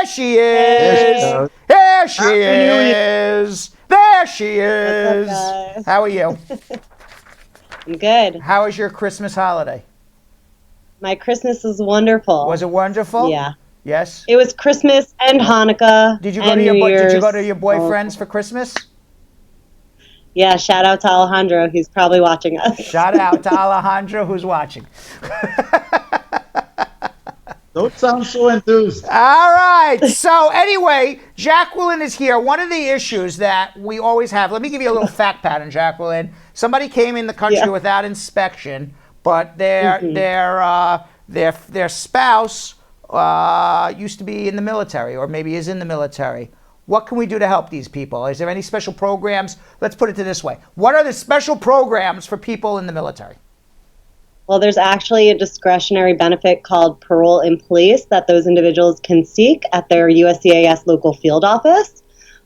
There she is. There she is. There she is. What's up, guys? How are you? I'm good. How was your Christmas holiday? My Christmas was wonderful. Was it wonderful? Yeah. Yes. It was Christmas and Hanukkah. Did you go and to your New Year's. Did you go to your boyfriend's for Christmas? Yeah, shout out to Alejandro. He's probably watching us. Shout out to Alejandro who's watching. Don't sound so enthused. All right. So anyway, Jaclyn is here. One of the issues that we always have, let me give you a little fact pattern, Jaclyn. Somebody came in the country without inspection, but their spouse used to be in the military or maybe is in the military. What can we do to help these people? Is there any special programs? Let's put it this way. What are the special programs for people in the military? Well, there's actually a discretionary benefit called Parole in Place that those individuals can seek at their USCIS local field office.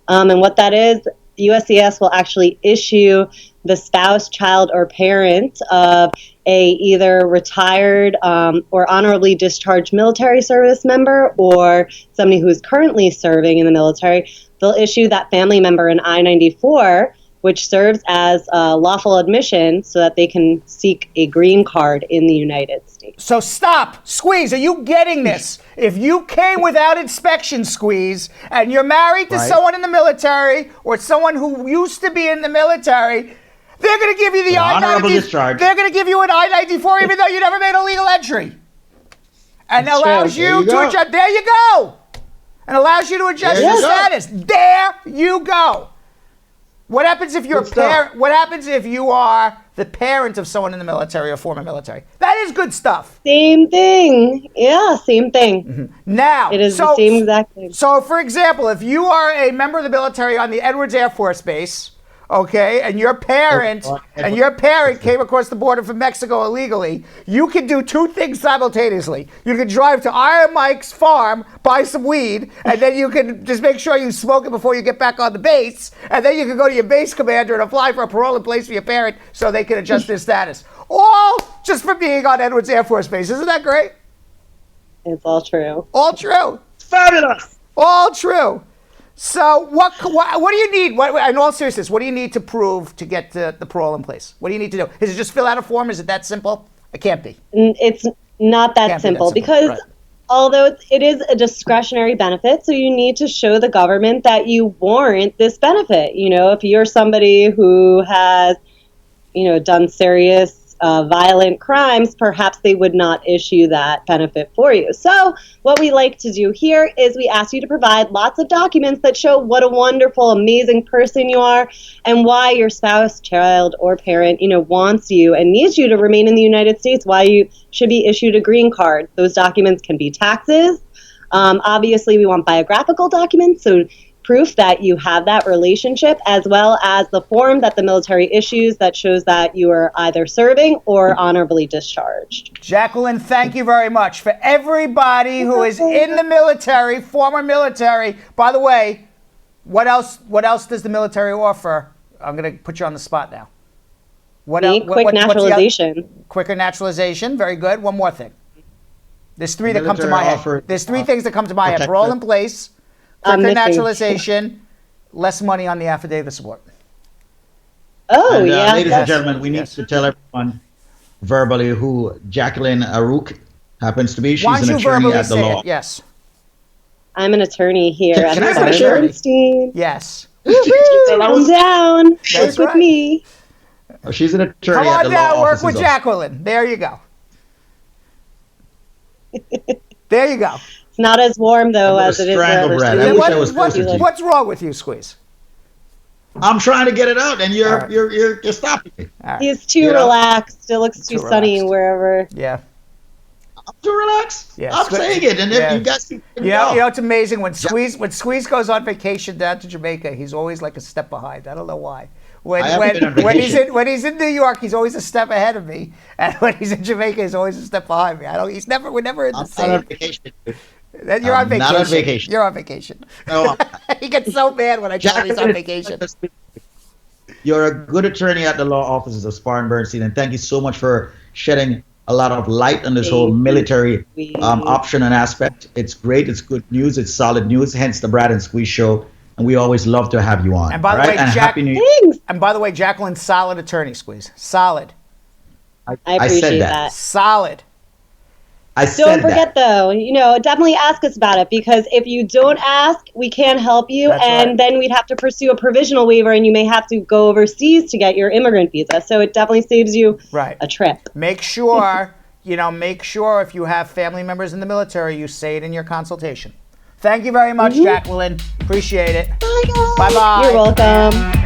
And what that is, USCIS will actually issue the spouse, child, or parent of a either retired or honorably discharged military service member or somebody who is currently serving in the military. They'll issue that family member an I-94, which serves as lawful admission so that they can seek a green card in the United States. So stop. Squeeze, are you getting this? If you came without inspection, Squeeze, and you're married to someone in the military or someone who used to be in the military, they're going to give you the I-94. They're going to give you an I-94 even though you never made a legal entry. And allows you to adjust. There you go. And allows you to adjust your status. There you go. What happens if you're a parent? What happens if you are the parent of someone in the military or former military? That is good stuff. Same thing. Yeah, same thing. Mm-hmm. Now, it is the same exact thing. So, for example, if you are a member of the military on the Edwards Air Force Base, okay, and your parent came across the border from Mexico illegally, you can do two things simultaneously. You can drive to Iron Mike's farm, buy some weed, and then you can just make sure you smoke it before you get back on the base, and then you can go to your base commander and apply for a parole in place for your parent so they can adjust their status. All just for being on Edwards Air Force Base. Isn't that great? It's all true. All true. Fabulous. All true. So what do you need? In all seriousness, what do you need to prove to get the parole in place? What do you need to do? Is it just fill out a form? Is it that simple? It can't be. It's not that simple because although it is a discretionary benefit, so you need to show the government that you warrant this benefit. You know, if you're somebody who has, done serious violent crimes, perhaps they would not issue that benefit for you. So what we like to do here is we ask you to provide lots of documents that show what a wonderful, amazing person you are and why your spouse, child, or parent, wants you and needs you to remain in the United States, why you should be issued a green card. Those documents can be taxes. Obviously, we want biographical documents, so proof that you have that relationship, as well as the form that the military issues that shows that you are either serving or honorably discharged. Jaclyn, thank you very much. For everybody who is in the military, former military, by the way, what else does the military offer? I'm going to put you on the spot now. Quick naturalization. Quicker naturalization, very good. One more thing. There's three that come to my head. There's three things that come to my head. Parole in place, quicker naturalization, less money on the affidavit of support. Oh, and, yeah. Ladies and gentlemen, we need to tell everyone verbally who Jaclyn Aruch happens to be. She's an attorney at the law. Yes. I'm an attorney here at Bernstein. Yes. Come down. Work with me. Oh, she's an attorney at the law. Come on down, work with Jaclyn. There you go. There you go. It's not as warm, though, as it is for others. What's wrong with you, Squeeze? I'm trying to get it out, and you're stopping me. Right. He's too relaxed. It looks too sunny wherever. Yeah. I'm too relaxed. Yeah. I'm saying it, and if you guys can it's amazing when Squeeze goes on vacation down to Jamaica, he's always like a step behind. I don't know why. When he's in New York, he's always a step ahead of me, and when he's in Jamaica, he's always a step behind me. We're never in the same. I'm not on vacation. You're on vacation. Not on vacation. You're on vacation. No, he gets so mad when I tell him he's on vacation. You're a good attorney at the law offices of Spar and Bernstein, and thank you so much for shedding a lot of light on this whole military option and aspect. It's great. It's good news. It's solid news. Hence the Brad and Squeeze show. And we always love to have you on. And by the way, Happy New Year. Thanks. And by the way, Jaclyn, solid attorney, Squeeze. Solid. I appreciate said that. Solid. Don't forget, though, definitely ask us about it, because if you don't ask, we can't help you. Then we'd have to pursue a provisional waiver, and you may have to go overseas to get your immigrant visa. So it definitely saves you a trip. Make sure, if you have family members in the military, you say it in your consultation. Thank you very much, Jaclyn. Appreciate it. Bye, guys. Bye-bye. You're welcome.